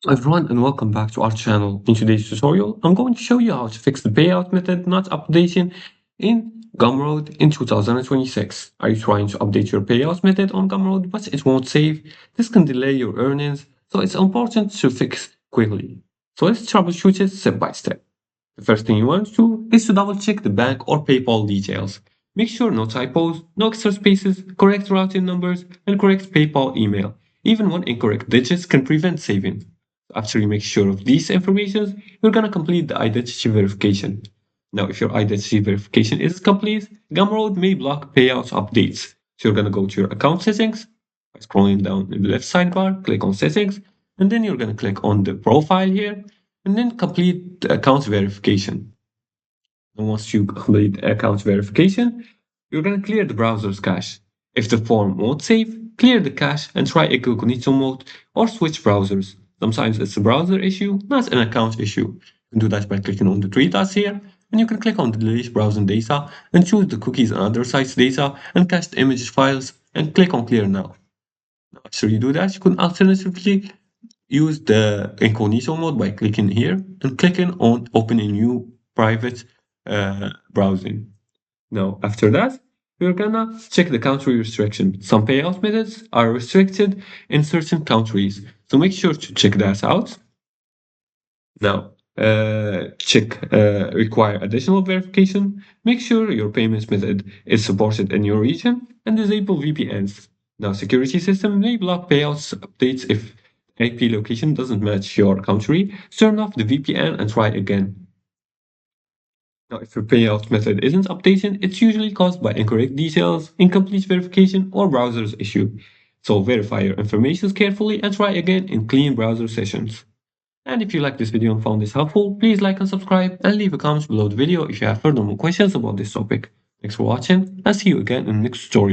Everyone, and welcome back to our channel. In today's tutorial, I'm going to show you how to fix the payout method not updating in Gumroad in 2026. Are you trying to update your payout method on Gumroad, but it won't save? This can delay your earnings, so it's important to fix quickly. So let's troubleshoot it step by step. The first thing you want to do is to double check the bank or PayPal details. Make sure no typos, no extra spaces, correct routing numbers, and correct PayPal email. Even one incorrect digits can prevent saving. After you make sure of these informations, you're gonna complete the identity verification. Now, if your identity verification is complete, Gumroad may block payouts updates. So you're gonna go to your account settings by scrolling down in the left sidebar, click on settings, and then you're gonna click on the profile here, and then complete the account verification. And once you complete account verification, you're gonna clear the browser's cache. If the form won't save, clear the cache and try incognito mode or switch browsers. Sometimes it's a browser issue, not an account issue. You can do that by clicking on the three dots here, and you can click on the delete browsing data and choose the cookies and other sites data and cache the image files and click on clear now. After you do that, you can alternatively use the incognito mode by clicking here and clicking on open a new private browsing. Now, after that, we're gonna check the country restriction. Some payout methods are restricted in certain countries, so make sure to check that out. Now, check require additional verification. Make sure your payment method is supported in your region and disable VPNs. Now, security system may block payouts updates if IP location doesn't match your country. Turn off the VPN and try again. Now, if your payout method isn't updated, it's usually caused by incorrect details, incomplete verification, or browser's issue. So verify your information carefully and try again in clean browser sessions. And if you like this video and found this helpful, please like and subscribe and leave a comment below the video if you have further more questions about this topic. Thanks for watching and see you again in the next tutorial.